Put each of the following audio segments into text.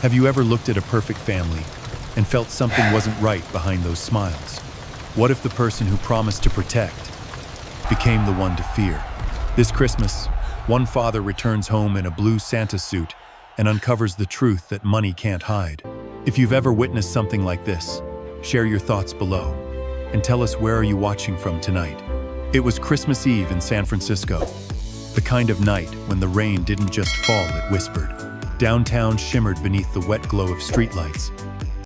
Have you ever looked at a perfect family and felt something wasn't right behind those smiles? What if the person who promised to protect became the one to fear? This Christmas, one father returns home in a blue Santa suit and uncovers the truth that money can't hide. If you've ever witnessed something like this, share your thoughts below and tell us, where are you watching from tonight? It was Christmas Eve in San Francisco, the kind of night when the rain didn't just fall, it whispered. Downtown shimmered beneath the wet glow of streetlights,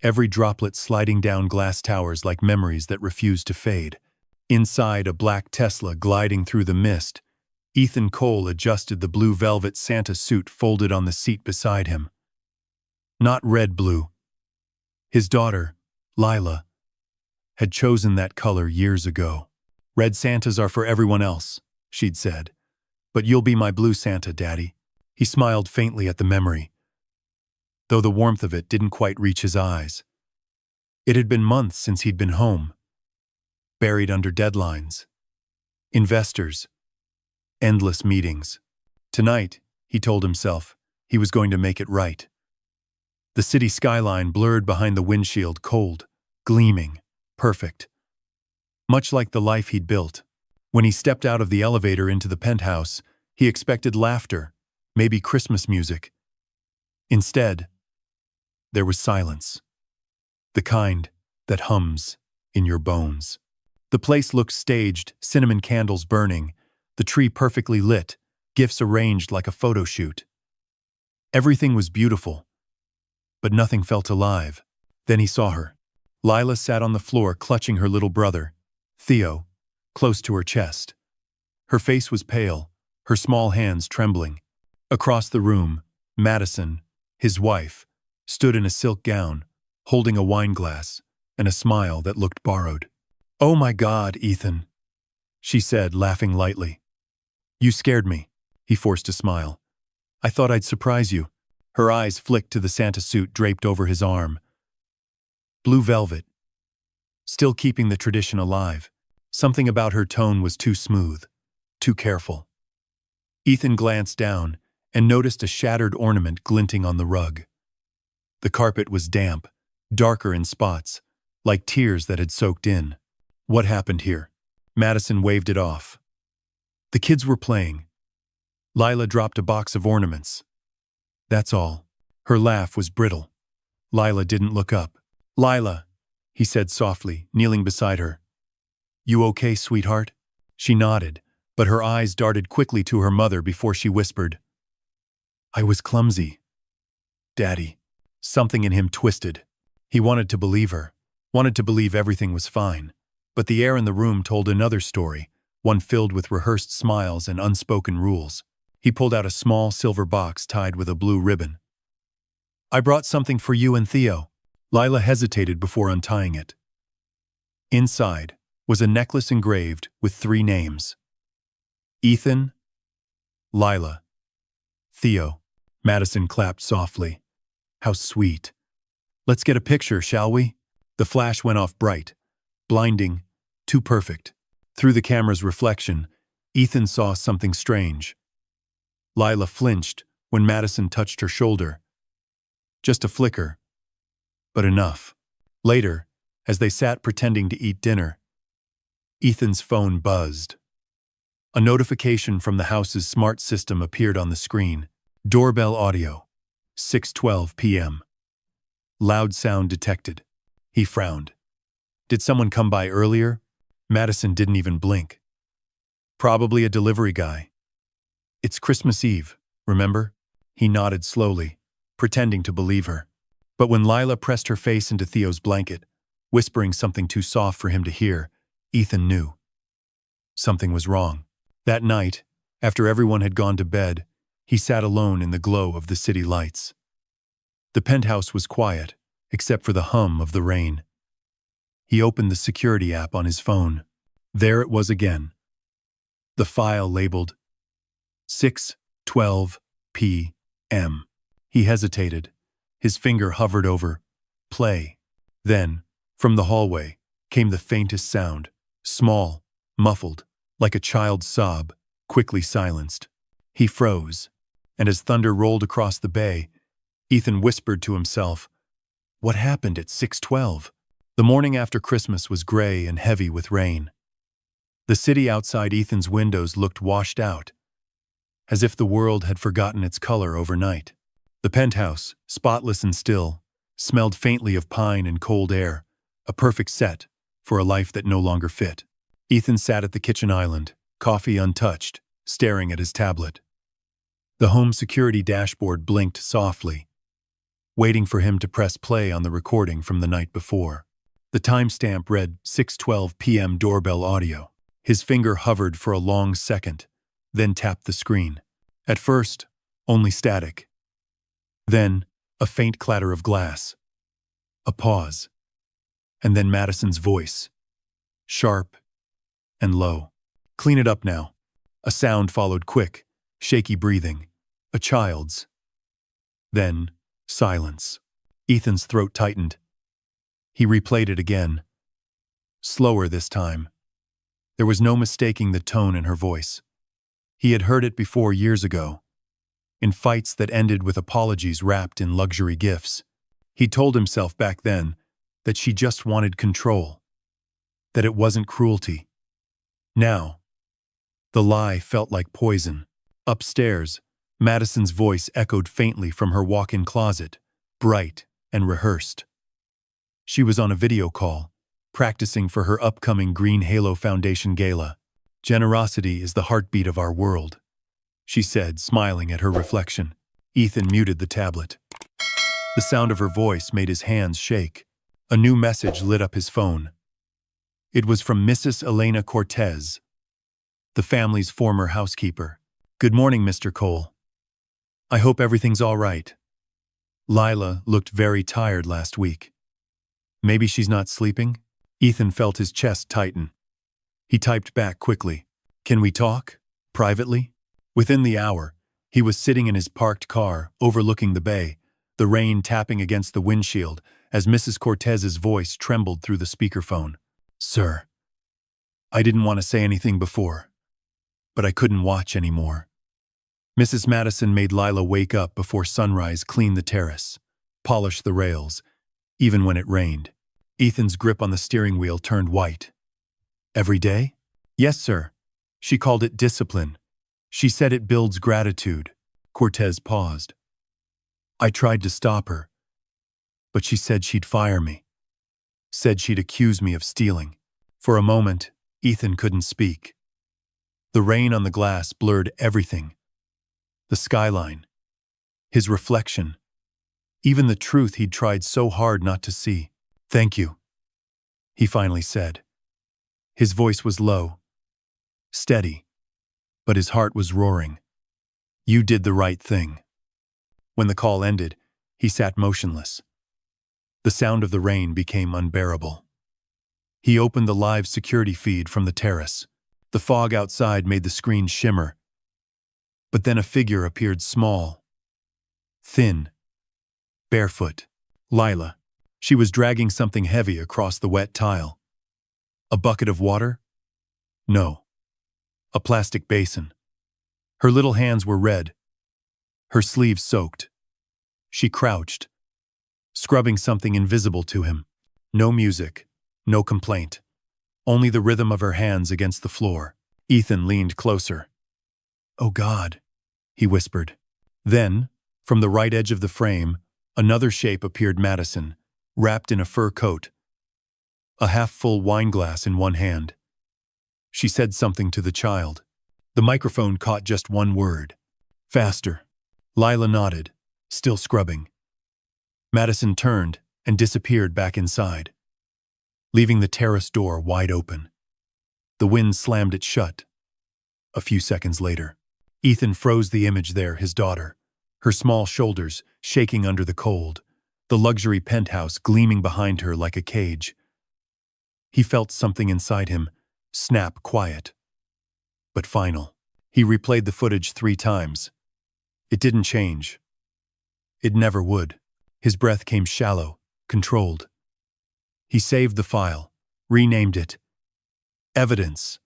every droplet sliding down glass towers like memories that refused to fade. Inside a black Tesla gliding through the mist, Ethan Cole adjusted the blue velvet Santa suit folded on the seat beside him. Not red-blue. His daughter, Lila, had chosen that color years ago. Red Santas are for everyone else, she'd said. But you'll be my blue Santa, Daddy. He smiled faintly at the memory, though the warmth of it didn't quite reach his eyes. It had been months since he'd been home, buried under deadlines, investors, endless meetings. Tonight, he told himself, he was going to make it right. The city skyline blurred behind the windshield, cold, gleaming, perfect. Much like the life he'd built. When he stepped out of the elevator into the penthouse, he expected laughter, maybe Christmas music. Instead, there was silence. The kind that hums in your bones. The place looked staged, cinnamon candles burning, the tree perfectly lit, gifts arranged like a photo shoot. Everything was beautiful, but nothing felt alive. Then he saw her. Lila sat on the floor clutching her little brother, Theo, close to her chest. Her face was pale, her small hands trembling. Across the room, Madison, his wife, stood in a silk gown, holding a wine glass and a smile that looked borrowed. "Oh my God, Ethan," she said, laughing lightly. "You scared me." He forced a smile. "I thought I'd surprise you." Her eyes flicked to the Santa suit draped over his arm. Blue velvet, still keeping the tradition alive. Something about her tone was too smooth, too careful. Ethan glanced down and noticed a shattered ornament glinting on the rug. The carpet was damp, darker in spots, like tears that had soaked in. What happened here? Madison waved it off. The kids were playing. Lila dropped a box of ornaments. That's all. Her laugh was brittle. Lila didn't look up. "Lila," he said softly, kneeling beside her. "You okay, sweetheart?" She nodded, but her eyes darted quickly to her mother before she whispered, "I was clumsy, Daddy." Something in him twisted. He wanted to believe her, wanted to believe everything was fine. But the air in the room told another story, one filled with rehearsed smiles and unspoken rules. He pulled out a small silver box tied with a blue ribbon. "I brought something for you and Theo." Lila hesitated before untying it. Inside was a necklace engraved with 3 names. Ethan, Lila, Theo. Madison clapped softly. "How sweet. Let's get a picture, shall we?" The flash went off bright, blinding, too perfect. Through the camera's reflection, Ethan saw something strange. Lila flinched when Madison touched her shoulder. Just a flicker, but enough. Later, as they sat pretending to eat dinner, Ethan's phone buzzed. A notification from the house's smart system appeared on the screen. Doorbell audio. 6:12 p.m. Loud sound detected. He frowned. Did someone come by earlier? Madison didn't even blink. Probably a delivery guy. "It's Christmas Eve, remember?" He nodded slowly, pretending to believe her. But when Lila pressed her face into Theo's blanket, whispering something too soft for him to hear, Ethan knew. Something was wrong. That night, after everyone had gone to bed, he sat alone in the glow of the city lights. The penthouse was quiet, except for the hum of the rain. He opened the security app on his phone. There it was again. The file labeled 6:12 p.m. He hesitated. His finger hovered over play. Then, from the hallway, came the faintest sound, small, muffled, like a child's sob, quickly silenced. He froze, and as thunder rolled across the bay, Ethan whispered to himself, "What happened at 6:12?" The morning after Christmas was gray and heavy with rain. The city outside Ethan's windows looked washed out, as if the world had forgotten its color overnight. The penthouse, spotless and still, smelled faintly of pine and cold air, a perfect set for a life that no longer fit. Ethan sat at the kitchen island, coffee untouched, staring at his tablet. The home security dashboard blinked softly, waiting for him to press play on the recording from the night before. The timestamp read 6:12 p.m. doorbell audio. His finger hovered for a long second, then tapped the screen. At first, only static. Then, a faint clatter of glass. A pause. And then Madison's voice. Sharp and low. "Clean it up now." A sound followed, quick, shaky breathing. A child's. Then, silence. Ethan's throat tightened. He replayed it again. Slower this time. There was no mistaking the tone in her voice. He had heard it before years ago, in fights that ended with apologies wrapped in luxury gifts. He told himself back then that she just wanted control, that it wasn't cruelty. Now, the lie felt like poison. Upstairs, Madison's voice echoed faintly from her walk-in closet, bright and rehearsed. She was on a video call, practicing for her upcoming Green Halo Foundation gala. "Generosity is the heartbeat of our world," she said, smiling at her reflection. Ethan muted the tablet. The sound of her voice made his hands shake. A new message lit up his phone. It was from Mrs. Elena Cortez, the family's former housekeeper. "Good morning, Mr. Cole. I hope everything's all right. Lila looked very tired last week. Maybe she's not sleeping?" Ethan felt his chest tighten. He typed back quickly, "Can we talk? Privately?" Within the hour, he was sitting in his parked car, overlooking the bay, the rain tapping against the windshield as Mrs. Cortez's voice trembled through the speakerphone. "Sir, I didn't want to say anything before, but I couldn't watch anymore." Mrs. Madison made Lila wake up before sunrise, clean the terrace, polish the rails, even when it rained. Ethan's grip on the steering wheel turned white. "Every day?" "Yes, sir. She called it discipline. She said it builds gratitude." Cortez paused. "I tried to stop her, but she said she'd fire me. Said she'd accuse me of stealing." For a moment, Ethan couldn't speak. The rain on the glass blurred everything. The skyline, his reflection, even the truth he'd tried so hard not to see. "Thank you," he finally said. His voice was low, steady, but his heart was roaring. "You did the right thing." When the call ended, he sat motionless. The sound of the rain became unbearable. He opened the live security feed from the terrace. The fog outside made the screen shimmer. But then a figure appeared, small, thin, barefoot. Lila. She was dragging something heavy across the wet tile. A bucket of water? No. A plastic basin. Her little hands were red, her sleeves soaked. She crouched, scrubbing something invisible to him. No music, no complaint. Only the rhythm of her hands against the floor. Ethan leaned closer. "Oh God," he whispered. Then, from the right edge of the frame, another shape appeared, Madison, wrapped in a fur coat, a half-full wine glass in one hand. She said something to the child. The microphone caught just one word. "Faster." Lila nodded, still scrubbing. Madison turned and disappeared back inside, leaving the terrace door wide open. The wind slammed it shut. A few seconds later, Ethan froze the image there, his daughter, her small shoulders shaking under the cold, the luxury penthouse gleaming behind her like a cage. He felt something inside him snap, quiet, but final. He replayed the footage 3 times. It didn't change. It never would. His breath came shallow, controlled. He saved the file, renamed it Evidence.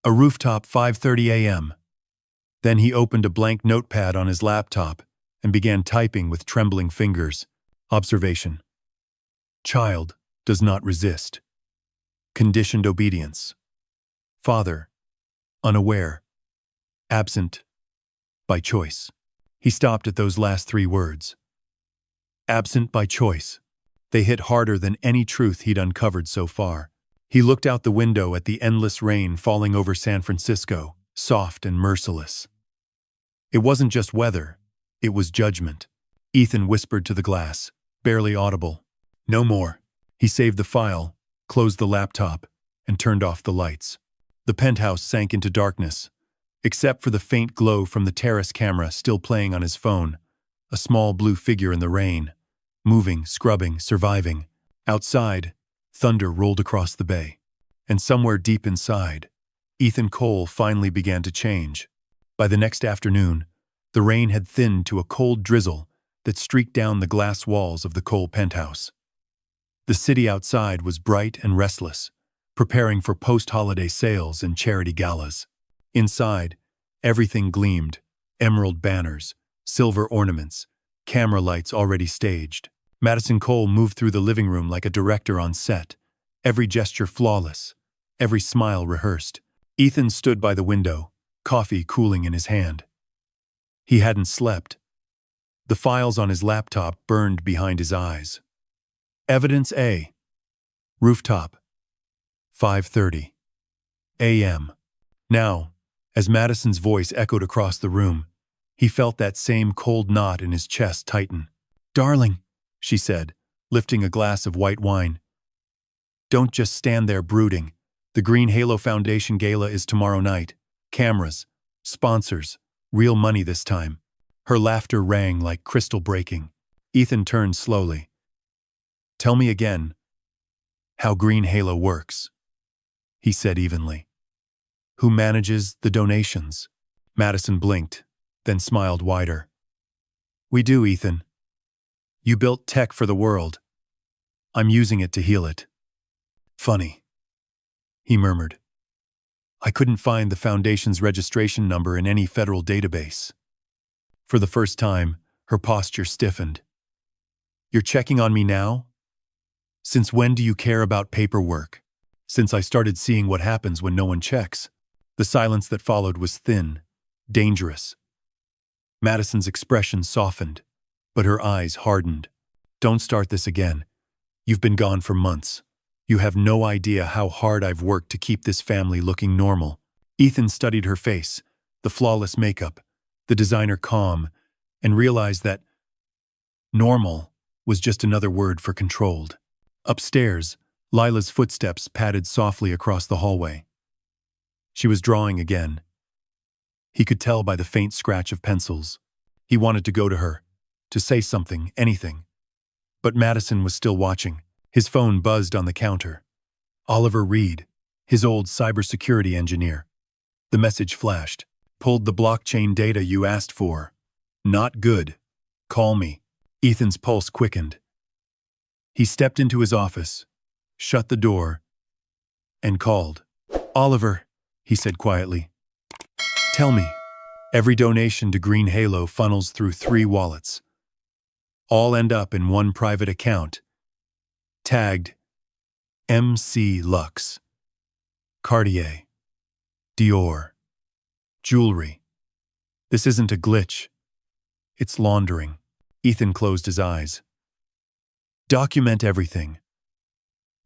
A rooftop, 5:30 a.m. Then he opened a blank notepad on his laptop and began typing with trembling fingers. Observation. Child does not resist. Conditioned obedience. Father, unaware. Absent. By choice. He stopped at those last 3 words. Absent by choice. They hit harder than any truth he'd uncovered so far. He looked out the window at the endless rain falling over San Francisco, soft and merciless. It wasn't just weather, it was judgment. Ethan whispered to the glass, barely audible. No more. He saved the file, closed the laptop, and turned off the lights. The penthouse sank into darkness, except for the faint glow from the terrace camera still playing on his phone, a small blue figure in the rain, moving, scrubbing, surviving. Outside, thunder rolled across the bay. And somewhere deep inside, Ethan Cole finally began to change. By the next afternoon, the rain had thinned to a cold drizzle that streaked down the glass walls of the Cole penthouse. The city outside was bright and restless, preparing for post-holiday sales and charity galas. Inside, everything gleamed: emerald banners, silver ornaments, camera lights already staged. Madison Cole moved through the living room like a director on set, every gesture flawless, every smile rehearsed. Ethan stood by the window, coffee cooling in his hand. He hadn't slept. The files on his laptop burned behind his eyes. Evidence A. Rooftop. 5:30 a.m. Now, as Madison's voice echoed across the room, he felt that same cold knot in his chest tighten. Darling, she said, lifting a glass of white wine. Don't just stand there brooding. The Green Halo Foundation Gala is tomorrow night. Cameras, sponsors, real money this time. Her laughter rang like crystal breaking. Ethan turned slowly. Tell me again how Green Halo works, he said evenly. Who manages the donations? Madison blinked, then smiled wider. We do, Ethan. You built tech for the world. I'm using it to heal it. Funny, he murmured. I couldn't find the foundation's registration number in any federal database. For the first time, her posture stiffened. You're checking on me now? Since when do you care about paperwork? Since I started seeing what happens when no one checks. The silence that followed was thin, dangerous. Madison's expression softened, but her eyes hardened. Don't start this again. You've been gone for months. You have no idea how hard I've worked to keep this family looking normal. Ethan studied her face, the flawless makeup, the designer calm, and realized that normal was just another word for controlled. Upstairs, Lila's footsteps padded softly across the hallway. She was drawing again. He could tell by the faint scratch of pencils. He wanted to go to her, to say something, anything. But Madison was still watching. His phone buzzed on the counter. Oliver Reed, his old cybersecurity engineer. The message flashed. Pulled the blockchain data you asked for. Not good. Call me. Ethan's pulse quickened. He stepped into his office, shut the door, and called. Oliver, he said quietly. Tell me. Every donation to Green Halo funnels through 3 wallets. All end up in one private account, tagged MC Lux, Cartier, Dior, jewelry. This isn't a glitch. It's laundering. Ethan closed his eyes. Document everything.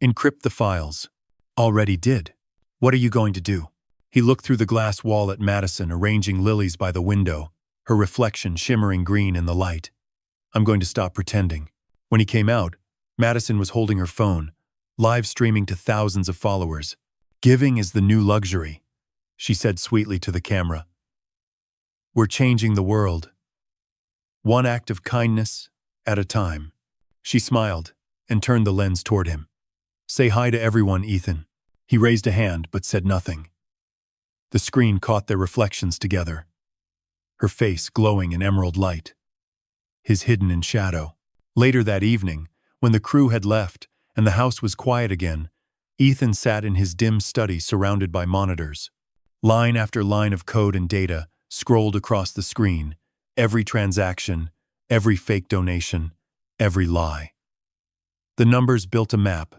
Encrypt the files. Already did. What are you going to do? He looked through the glass wall at Madison arranging lilies by the window, her reflection shimmering green in the light. I'm going to stop pretending. When he came out, Madison was holding her phone, live streaming to thousands of followers. Giving is the new luxury, she said sweetly to the camera. We're changing the world. One act of kindness at a time. She smiled and turned the lens toward him. Say hi to everyone, Ethan. He raised a hand but said nothing. The screen caught their reflections together, her face glowing in emerald light, his hidden in shadow. Later that evening, when the crew had left and the house was quiet again, Ethan sat in his dim study surrounded by monitors. Line after line of code and data scrolled across the screen, every transaction, every fake donation, every lie. The numbers built a map,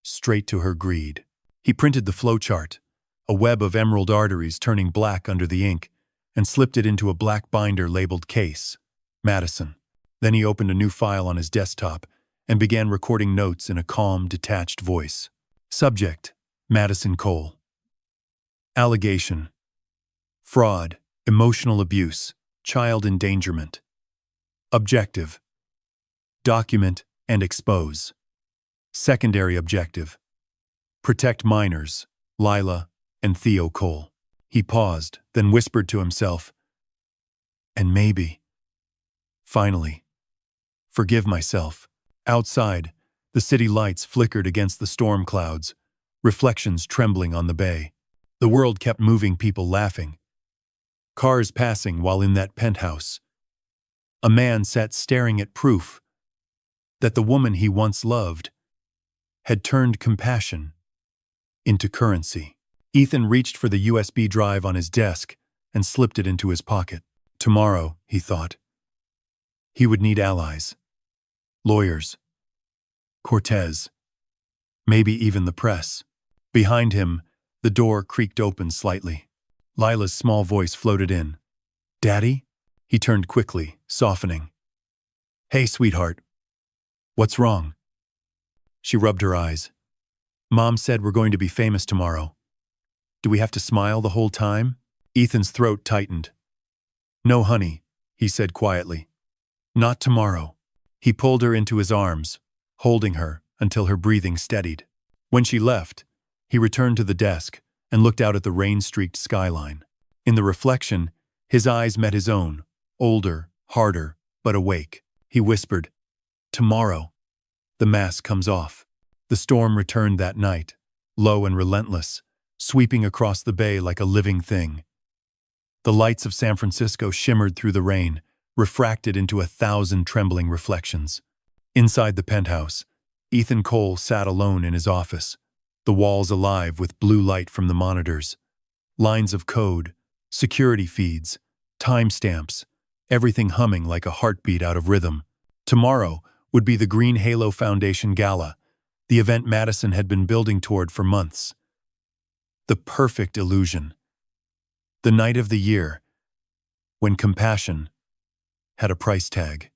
straight to her greed. He printed the flowchart, a web of emerald arteries turning black under the ink, and slipped it into a black binder labeled Case, Madison. Then he opened a new file on his desktop and began recording notes in a calm, detached voice. Subject: Madison Cole. Allegation: fraud, emotional abuse, child endangerment. Objective: document and expose. Secondary objective: protect minors, Lila and Theo Cole. He paused, then whispered to himself, and maybe, finally, forgive myself. Outside, the city lights flickered against the storm clouds, reflections trembling on the bay. The world kept moving, people laughing. Cars passing while in that penthouse. A man sat staring at proof that the woman he once loved had turned compassion into currency. Ethan reached for the USB drive on his desk and slipped it into his pocket. Tomorrow, he thought, he would need allies, lawyers, Cortez, maybe even the press. Behind him, the door creaked open slightly. Lila's small voice floated in. "Daddy?" He turned quickly, softening. "Hey, sweetheart. What's wrong?" She rubbed her eyes. "Mom said we're going to be famous tomorrow. Do we have to smile the whole time?" Ethan's throat tightened. "No, honey," he said quietly. "Not tomorrow." He pulled her into his arms, holding her until her breathing steadied. When she left, he returned to the desk and looked out at the rain-streaked skyline. In the reflection, his eyes met his own, older, harder, but awake. He whispered, "Tomorrow." The mask comes off. The storm returned that night, low and relentless, sweeping across the bay like a living thing. The lights of San Francisco shimmered through the rain, refracted into 1,000 trembling reflections. Inside the penthouse, Ethan Cole sat alone in his office, the walls alive with blue light from the monitors. Lines of code, security feeds, timestamps, everything humming like a heartbeat out of rhythm. Tomorrow would be the Green Halo Foundation Gala, the event Madison had been building toward for months. The perfect illusion. The night of the year, when compassion had a price tag,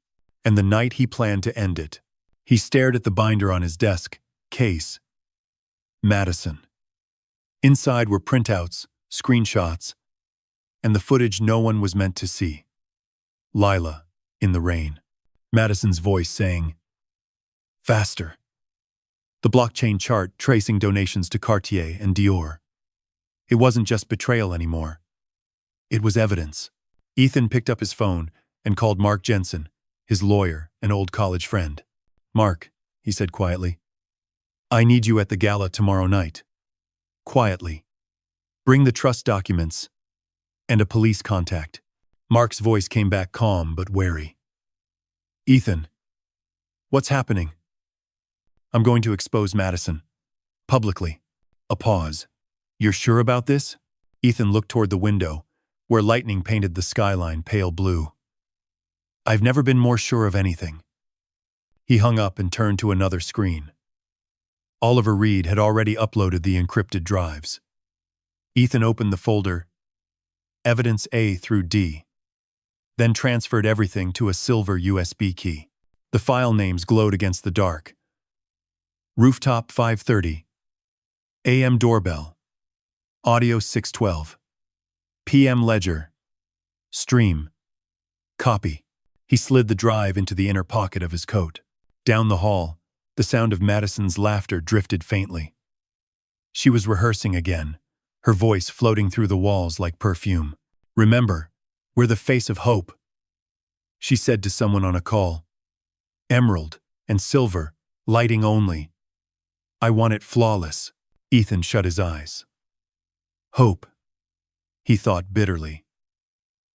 and the night he planned to end it. He stared at the binder on his desk, Case, Madison. Inside were printouts, screenshots, and the footage no one was meant to see. Lila, in the rain. Madison's voice saying, "Faster." The blockchain chart tracing donations to Cartier and Dior. It wasn't just betrayal anymore. It was evidence. Ethan picked up his phone and called Mark Jensen, his lawyer, an old college friend. "Mark," he said quietly, "I need you at the gala tomorrow night." Quietly. "Bring the trust documents and a police contact." Mark's voice came back calm but wary. "Ethan, what's happening?" "I'm going to expose Madison. Publicly." A pause. "You're sure about this?" Ethan looked toward the window, where lightning painted the skyline pale blue. "I've never been more sure of anything." He hung up and turned to another screen. Oliver Reed had already uploaded the encrypted drives. Ethan opened the folder, Evidence A through D, then transferred everything to a silver USB key. The file names glowed against the dark. Rooftop 5:30, AM doorbell, audio 6:12, PM ledger, stream, copy. He slid the drive into the inner pocket of his coat. Down the hall, the sound of Madison's laughter drifted faintly. She was rehearsing again, her voice floating through the walls like perfume. "Remember, we're the face of hope," she said to someone on a call. "Emerald and silver, lighting only. I want it flawless." Ethan shut his eyes. Hope, he thought bitterly.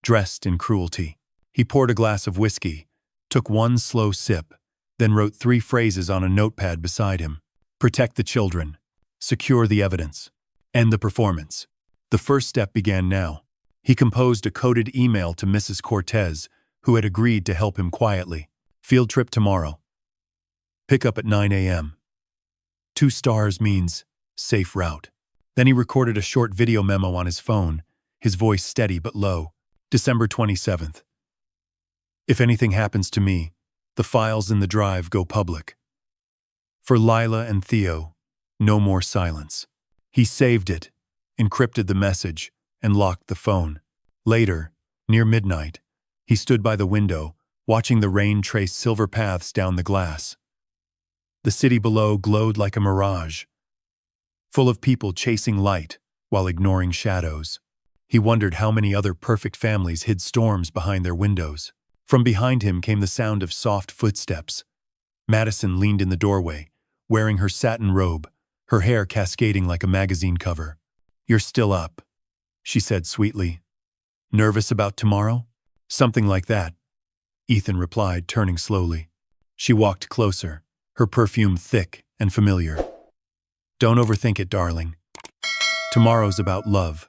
Dressed in cruelty. He poured a glass of whiskey, took one slow sip, then wrote 3 phrases on a notepad beside him. Protect the children. Secure the evidence. End the performance. The first step began now. He composed a coded email to Mrs. Cortez, who had agreed to help him quietly. Field trip tomorrow. Pick up at 9 a.m. 2 stars means safe route. Then he recorded a short video memo on his phone, his voice steady but low. December 27th. If anything happens to me, the files in the drive go public. For Lila and Theo, no more silence. He saved it, encrypted the message, and locked the phone. Later, near midnight, he stood by the window, watching the rain trace silver paths down the glass. The city below glowed like a mirage, full of people chasing light while ignoring shadows. He wondered how many other perfect families hid storms behind their windows. From behind him came the sound of soft footsteps. Madison leaned in the doorway, wearing her satin robe, her hair cascading like a magazine cover. "You're still up," she said sweetly. "Nervous about tomorrow?" "Something like that," Ethan replied, turning slowly. She walked closer, her perfume thick and familiar. "Don't overthink it, darling. Tomorrow's about love,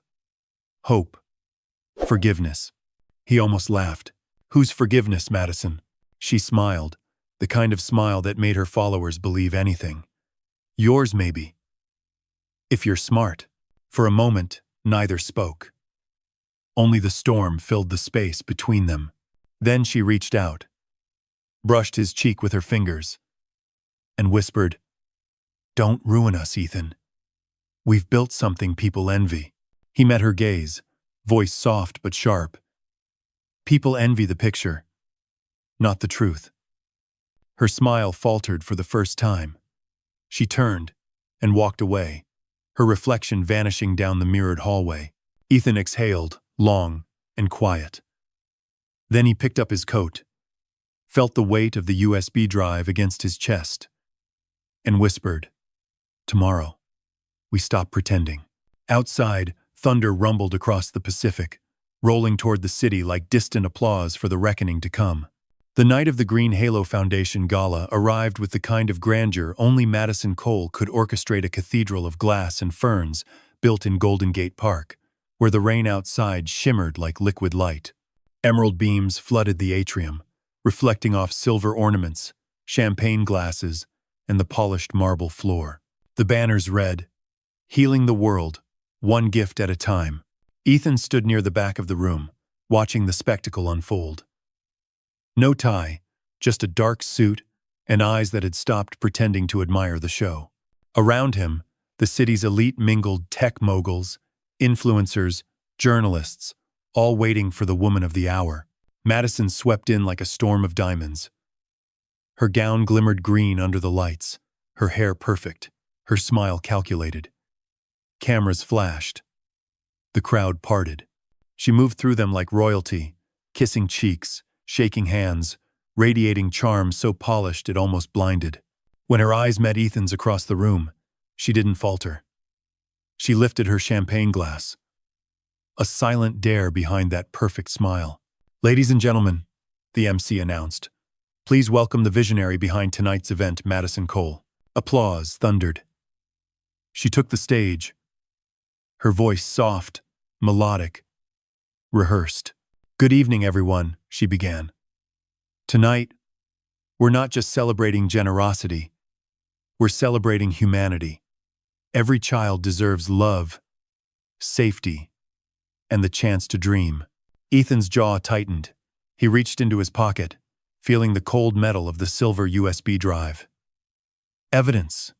hope, forgiveness." He almost laughed. "Whose forgiveness, Madison?" She smiled, the kind of smile that made her followers believe anything. "Yours, maybe. If you're smart." For a moment, neither spoke. Only the storm filled the space between them. Then she reached out, brushed his cheek with her fingers, and whispered, "Don't ruin us, Ethan. We've built something people envy." He met her gaze, voice soft but sharp. "People envy the picture, not the truth." Her smile faltered for the first time. She turned and walked away, her reflection vanishing down the mirrored hallway. Ethan exhaled, long and quiet. Then he picked up his coat, felt the weight of the USB drive against his chest, and whispered, "Tomorrow, we stop pretending." Outside, thunder rumbled across the Pacific, rolling toward the city like distant applause for the reckoning to come. The night of the Green Halo Foundation Gala arrived with the kind of grandeur only Madison Cole could orchestrate: a cathedral of glass and ferns built in Golden Gate Park, where the rain outside shimmered like liquid light. Emerald beams flooded the atrium, reflecting off silver ornaments, champagne glasses, and the polished marble floor. The banners read, "Healing the world, one gift at a time." Ethan stood near the back of the room, watching the spectacle unfold. No tie, just a dark suit and eyes that had stopped pretending to admire the show. Around him, the city's elite mingled: tech moguls, influencers, journalists, all waiting for the woman of the hour. Madison swept in like a storm of diamonds. Her gown glimmered green under the lights, her hair perfect, her smile calculated. Cameras flashed. The crowd parted. She moved through them like royalty, kissing cheeks, shaking hands, radiating charm so polished it almost blinded. When her eyes met Ethan's across the room, she didn't falter. She lifted her champagne glass, a silent dare behind that perfect smile. "Ladies and gentlemen," the MC announced, "please welcome the visionary behind tonight's event, Madison Cole." Applause thundered. She took the stage, her voice soft, melodic, rehearsed. "Good evening, everyone," she began. "Tonight, we're not just celebrating generosity, we're celebrating humanity. Every child deserves love, safety, and the chance to dream." Ethan's jaw tightened. He reached into his pocket, feeling the cold metal of the silver USB drive. Evidence.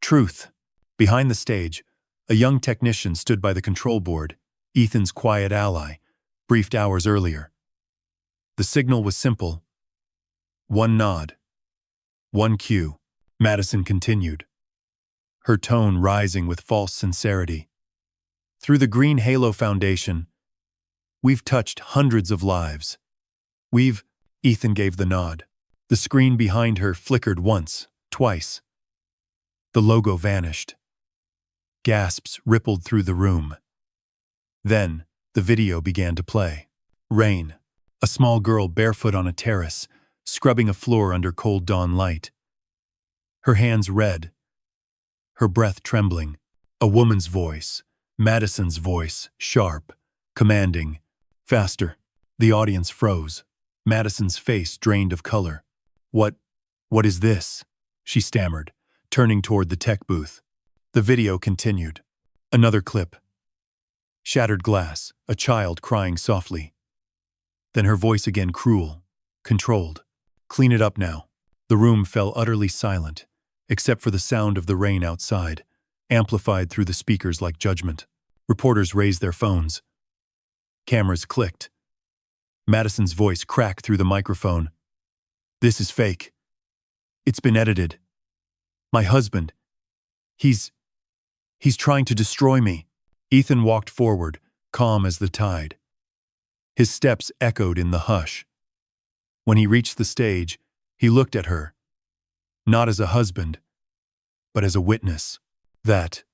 Truth. Behind the stage, a young technician stood by the control board, Ethan's quiet ally, briefed hours earlier. The signal was simple. One nod. One cue. Madison continued, her tone rising with false sincerity. "Through the Green Halo Foundation, we've touched hundreds of lives. Ethan gave the nod. The screen behind her flickered once, twice. The logo vanished. Gasps rippled through the room. Then, the video began to play. Rain. A small girl barefoot on a terrace, scrubbing a floor under cold dawn light. Her hands red, her breath trembling. A woman's voice, Madison's voice, sharp, commanding. "Faster." The audience froze. Madison's face drained of color. What is this?" she stammered, turning toward the tech booth. The video continued. Another clip. Shattered glass, a child crying softly. Then her voice again, cruel, controlled. "Clean it up now." The room fell utterly silent, except for the sound of the rain outside, amplified through the speakers like judgment. Reporters raised their phones. Cameras clicked. Madison's voice cracked through the microphone. "This is fake. It's been edited. My husband, he's trying to destroy me." Ethan walked forward, calm as the tide. His steps echoed in the hush. When he reached the stage, he looked at her, not as a husband, but as a witness. "That,"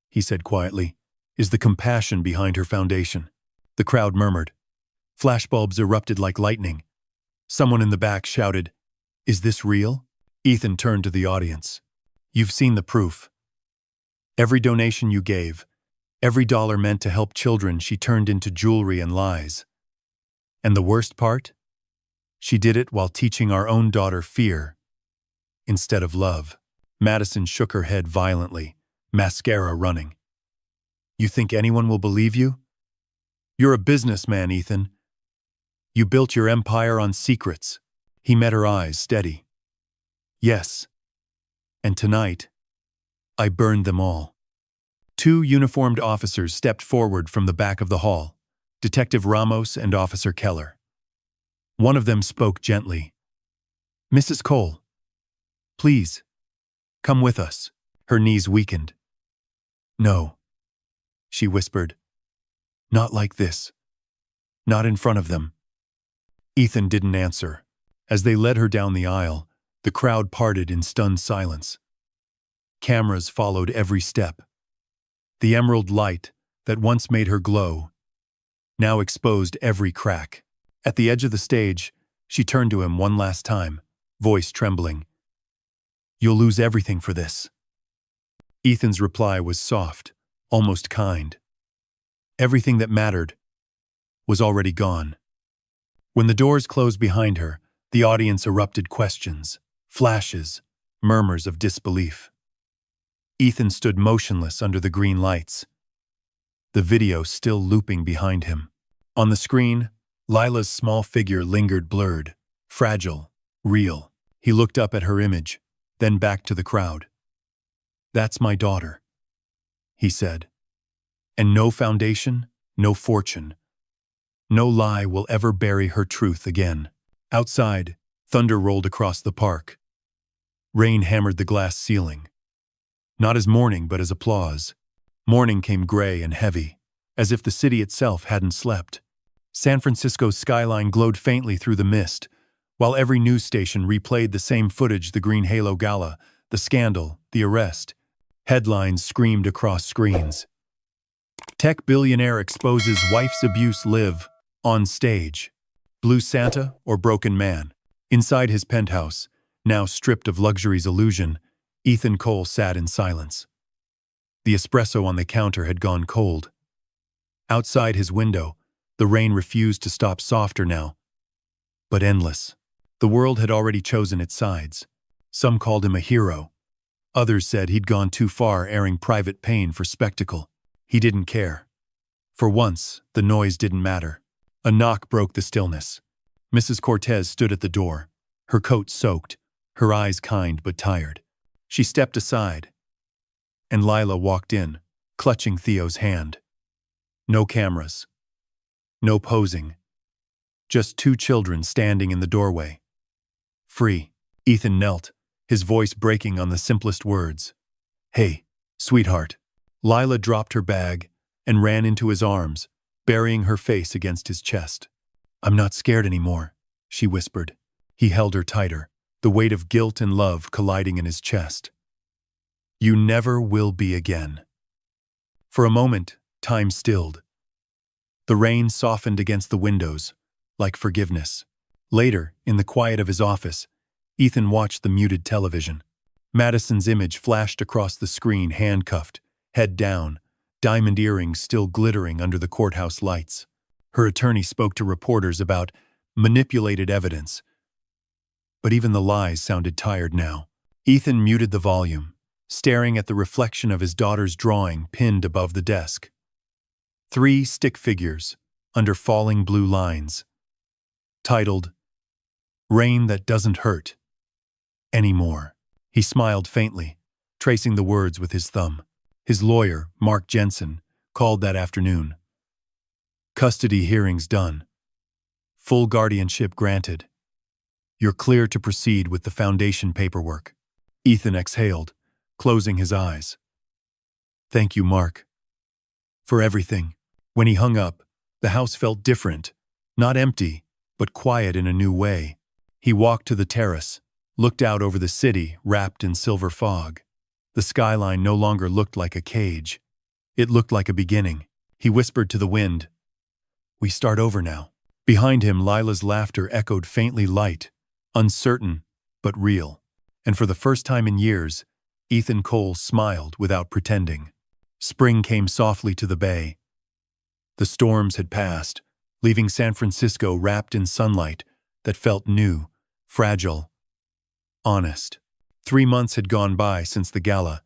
he said quietly, "is the compassion behind her foundation." The crowd murmured. Flashbulbs erupted like lightning. Someone in the back shouted, "Is this real?" Ethan turned to the audience. "You've seen the proof. Every donation you gave, every dollar meant to help children, she turned into jewelry and lies. And the worst part? She did it while teaching our own daughter fear instead of love." Madison shook her head violently, mascara running. "You think anyone will believe you? You're a businessman, Ethan. You built your empire on secrets." He met her eyes, steady. "Yes. And tonight, I burned them all." Two uniformed officers stepped forward from the back of the hall, Detective Ramos and Officer Keller. One of them spoke gently. "Mrs. Cole, please, come with us." Her knees weakened. "No," she whispered. "Not like this. Not in front of them." Ethan didn't answer. As they led her down the aisle, the crowd parted in stunned silence. Cameras followed every step. The emerald light that once made her glow now exposed every crack. At the edge of the stage, she turned to him one last time, voice trembling. "You'll lose everything for this." Ethan's reply was soft, almost kind. Everything that mattered was already gone. When the doors closed behind her, the audience erupted questions, flashes, murmurs of disbelief. Ethan stood motionless under the green lights, the video still looping behind him. On the screen, Lila's small figure lingered blurred, fragile, real. He looked up at her image, then back to the crowd. "That's my daughter," he said. "And no foundation, no fortune, no lie will ever bury her truth again." Outside, thunder rolled across the park. Rain hammered the glass ceiling. Not as mourning, but as applause. Morning came gray and heavy, as if the city itself hadn't slept. San Francisco's skyline glowed faintly through the mist, while every news station replayed the same footage: the Green Halo Gala, the scandal, the arrest. Headlines screamed across screens. "Tech billionaire exposes wife's abuse live on stage. Blue Santa or broken man." Inside his penthouse, now stripped of luxury's illusion, Ethan Cole sat in silence. The espresso on the counter had gone cold. Outside his window, the rain refused to stop, softer now, but endless. The world had already chosen its sides. Some called him a hero. Others said he'd gone too far, airing private pain for spectacle. He didn't care. For once, the noise didn't matter. A knock broke the stillness. Mrs. Cortez stood at the door, her coat soaked, her eyes kind but tired. She stepped aside, and Lila walked in, clutching Theo's hand. No cameras. No posing. Just two children standing in the doorway. Free. Ethan knelt, his voice breaking on the simplest words. "Hey, sweetheart." Lila dropped her bag and ran into his arms, burying her face against his chest. "I'm not scared anymore," she whispered. He held her tighter, the weight of guilt and love colliding in his chest. "You never will be again." For a moment, time stilled. The rain softened against the windows, like forgiveness. Later, in the quiet of his office, Ethan watched the muted television. Madison's image flashed across the screen, handcuffed, head down, diamond earrings still glittering under the courthouse lights. Her attorney spoke to reporters about manipulated evidence. But even the lies sounded tired now. Ethan muted the volume, staring at the reflection of his daughter's drawing pinned above the desk. 3 stick figures, under falling blue lines, titled, "Rain That Doesn't Hurt Anymore." He smiled faintly, tracing the words with his thumb. His lawyer, Mark Jensen, called that afternoon. Custody hearings done. Full guardianship granted. You're clear to proceed with the foundation paperwork. Ethan exhaled, closing his eyes. Thank you, Mark. For everything. When he hung up, the house felt different, not empty, but quiet in a new way. He walked to the terrace, looked out over the city wrapped in silver fog. The skyline no longer looked like a cage. It looked like a beginning. He whispered to the wind, "We start over now." Behind him, Lila's laughter echoed faintly, light, uncertain, but real. And for the first time in years, Ethan Cole smiled without pretending. Spring came softly to the bay. The storms had passed, leaving San Francisco wrapped in sunlight that felt new, fragile, honest. 3 months had gone by since the gala,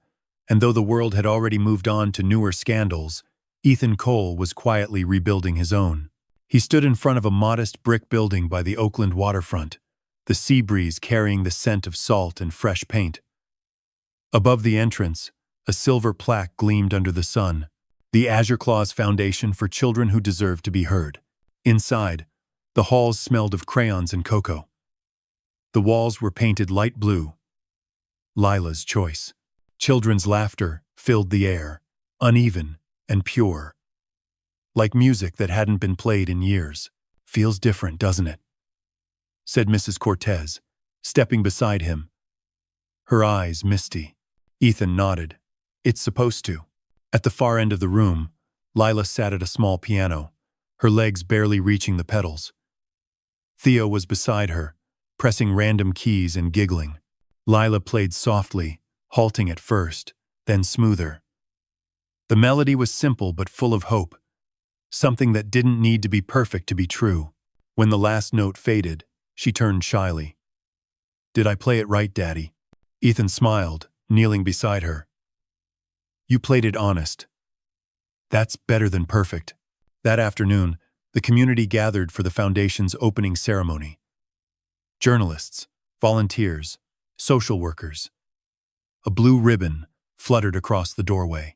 and though the world had already moved on to newer scandals, Ethan Cole was quietly rebuilding his own. He stood in front of a modest brick building by the Oakland waterfront, the sea breeze carrying the scent of salt and fresh paint. Above the entrance, a silver plaque gleamed under the sun, the Azure Claws Foundation for Children Who Deserve to be Heard. Inside, the halls smelled of crayons and cocoa. The walls were painted light blue. Lila's choice. Children's laughter filled the air, uneven and pure. Like music that hadn't been played in years. "Feels different, doesn't it?" said Mrs. Cortez, stepping beside him. Her eyes misty. Ethan nodded. "It's supposed to." At the far end of the room, Lila sat at a small piano, her legs barely reaching the pedals. Theo was beside her, pressing random keys and giggling. Lila played softly, halting at first, then smoother. The melody was simple but full of hope, something that didn't need to be perfect to be true. When the last note faded, she turned shyly. "Did I play it right, Daddy?" Ethan smiled, kneeling beside her. "You played it honest. That's better than perfect." That afternoon, the community gathered for the foundation's opening ceremony. Journalists, volunteers, social workers. A blue ribbon fluttered across the doorway.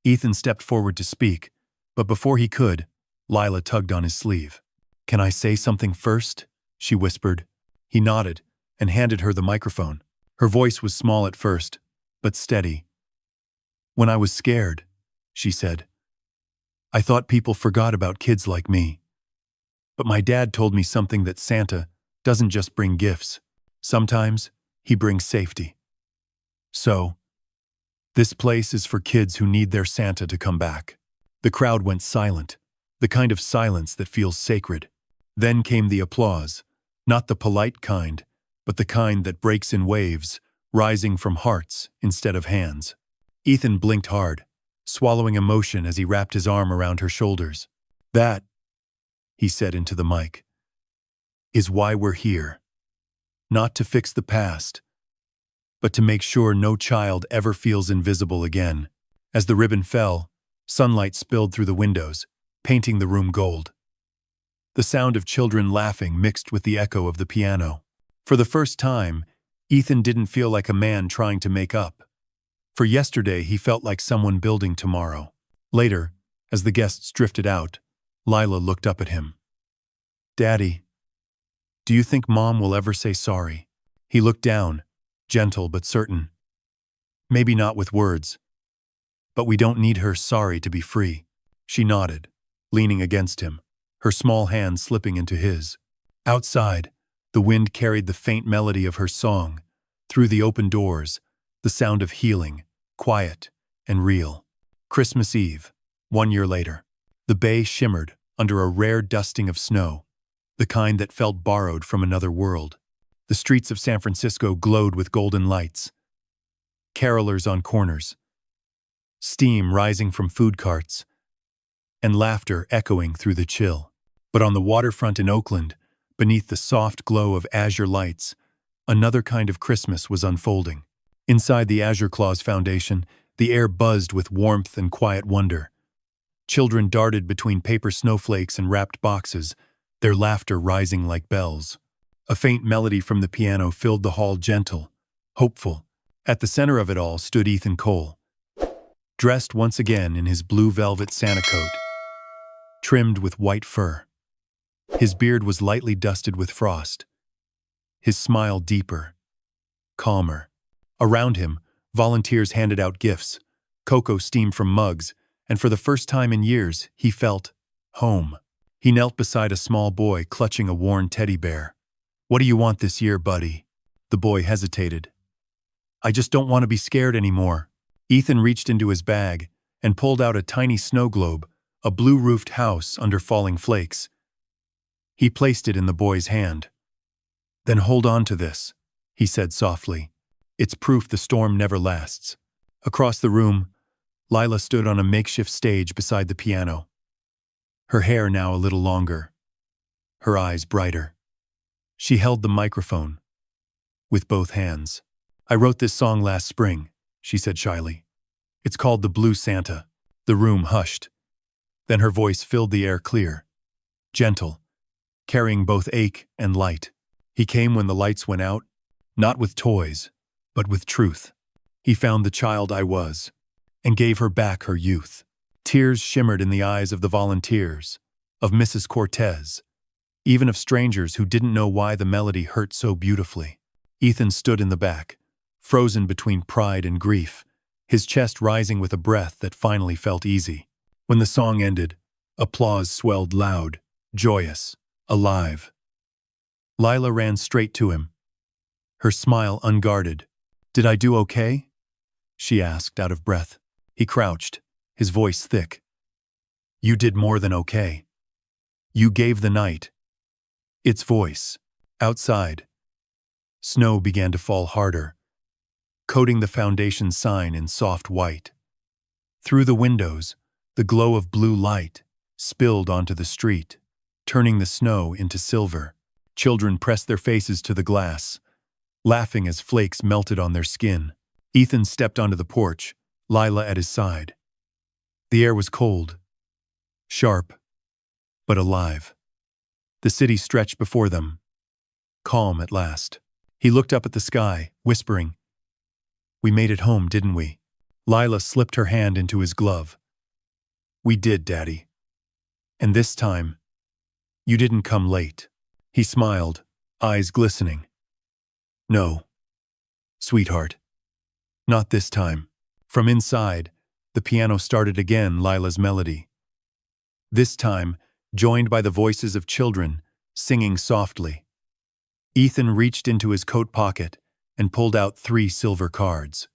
Ethan stepped forward to speak, but before he could, Lila tugged on his sleeve. "Can I say something first?" she whispered. He nodded and handed her the microphone. Her voice was small at first, but steady. "When I was scared," she said, "I thought people forgot about kids like me. But my dad told me something, that Santa doesn't just bring gifts. Sometimes he brings safety. So, this place is for kids who need their Santa to come back." The crowd went silent, the kind of silence that feels sacred. Then came the applause, not the polite kind, but the kind that breaks in waves, rising from hearts instead of hands. Ethan blinked hard, swallowing emotion as he wrapped his arm around her shoulders. "That," he said into the mic, "is why we're here. Not to fix the past, but to make sure no child ever feels invisible again." As the ribbon fell, sunlight spilled through the windows, painting the room gold. The sound of children laughing mixed with the echo of the piano. For the first time, Ethan didn't feel like a man trying to make up. For yesterday, he felt like someone building tomorrow. Later, as the guests drifted out, Lila looked up at him. "Daddy, do you think Mom will ever say sorry?" He looked down, gentle but certain. "Maybe not with words, but we don't need her sorry to be free." She nodded, leaning against him, her small hand slipping into his. Outside, the wind carried the faint melody of her song. Through the open doors, the sound of healing, quiet and real. Christmas Eve, 1 year later. The bay shimmered under a rare dusting of snow, the kind that felt borrowed from another world. The streets of San Francisco glowed with golden lights. Carolers on corners, steam rising from food carts, and laughter echoing through the chill. But on the waterfront in Oakland, beneath the soft glow of azure lights, another kind of Christmas was unfolding. Inside the Azure Claus Foundation, the air buzzed with warmth and quiet wonder. Children darted between paper snowflakes and wrapped boxes, their laughter rising like bells. A faint melody from the piano filled the hall, gentle, hopeful. At the center of it all stood Ethan Cole, dressed once again in his blue velvet Santa coat, trimmed with white fur. His beard was lightly dusted with frost, his smile deeper, calmer. Around him, volunteers handed out gifts, cocoa steamed from mugs, and for the first time in years, he felt home. He knelt beside a small boy clutching a worn teddy bear. "What do you want this year, buddy?" The boy hesitated. "I just don't want to be scared anymore." Ethan reached into his bag and pulled out a tiny snow globe, a blue-roofed house under falling flakes. He placed it in the boy's hand. "Then hold on to this," he said softly. "It's proof the storm never lasts." Across the room, Lila stood on a makeshift stage beside the piano. Her hair now a little longer, her eyes brighter. She held the microphone with both hands. "I wrote this song last spring," she said shyly. "It's called The Blue Santa." The room hushed. Then her voice filled the air, clear, gentle, carrying both ache and light. "He came when the lights went out, not with toys, but with truth. He found the child I was, and gave her back her youth." Tears shimmered in the eyes of the volunteers, of Mrs. Cortez, even of strangers who didn't know why the melody hurt so beautifully. Ethan stood in the back, frozen between pride and grief, his chest rising with a breath that finally felt easy. When the song ended, applause swelled loud, joyous, alive. Lila ran straight to him, her smile unguarded. "Did I do okay?" she asked, out of breath. He crouched, his voice thick. "You did more than okay. You gave the night its voice." Outside, snow began to fall harder, coating the foundation sign in soft white. Through the windows, the glow of blue light spilled onto the street, turning the snow into silver. Children pressed their faces to the glass, laughing as flakes melted on their skin. Ethan stepped onto the porch, Lila at his side. The air was cold, sharp, but alive. The city stretched before them, calm at last. He looked up at the sky, whispering, "We made it home, didn't we?" Lila slipped her hand into his glove. "We did, Daddy. And this time, you didn't come late." He smiled, eyes glistening. "No, sweetheart. Not this time." From inside, the piano started again, Lila's melody. This time, joined by the voices of children, singing softly. Ethan reached into his coat pocket and pulled out 3 silver cards.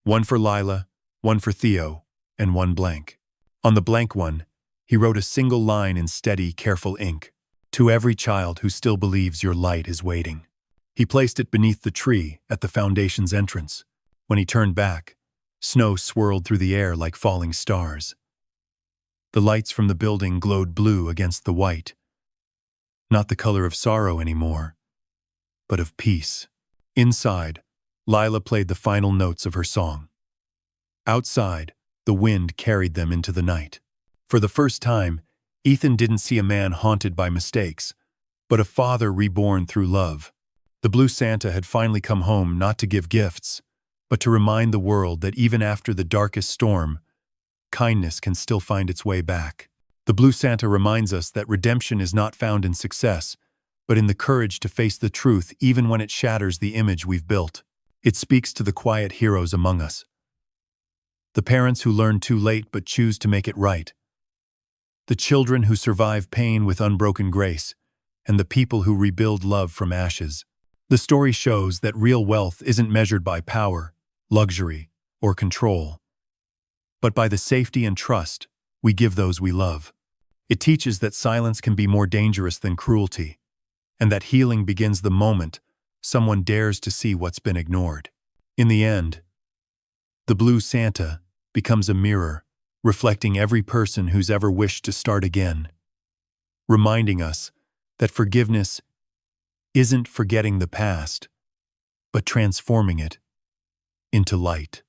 One for Lila, one for Theo, and one blank. On the blank one, he wrote a single line in steady, careful ink. "To every child who still believes your light is waiting." He placed it beneath the tree at the foundation's entrance. When he turned back, snow swirled through the air like falling stars. The lights from the building glowed blue against the white, not the color of sorrow anymore, but of peace. Inside, Lila played the final notes of her song. Outside, the wind carried them into the night. For the first time, Ethan didn't see a man haunted by mistakes, but a father reborn through love. The Blue Santa had finally come home not to give gifts, but to remind the world that even after the darkest storm, kindness can still find its way back. The Blue Santa reminds us that redemption is not found in success, but in the courage to face the truth even when it shatters the image we've built. It speaks to the quiet heroes among us. The parents who learn too late but choose to make it right. The children who survive pain with unbroken grace, and the people who rebuild love from ashes. The story shows that real wealth isn't measured by power, luxury, or control, but by the safety and trust we give those we love. It teaches that silence can be more dangerous than cruelty, and that healing begins the moment someone dares to see what's been ignored. In the end, the Blue Santa becomes a mirror, reflecting every person who's ever wished to start again, reminding us that forgiveness isn't forgetting the past, but transforming it into light.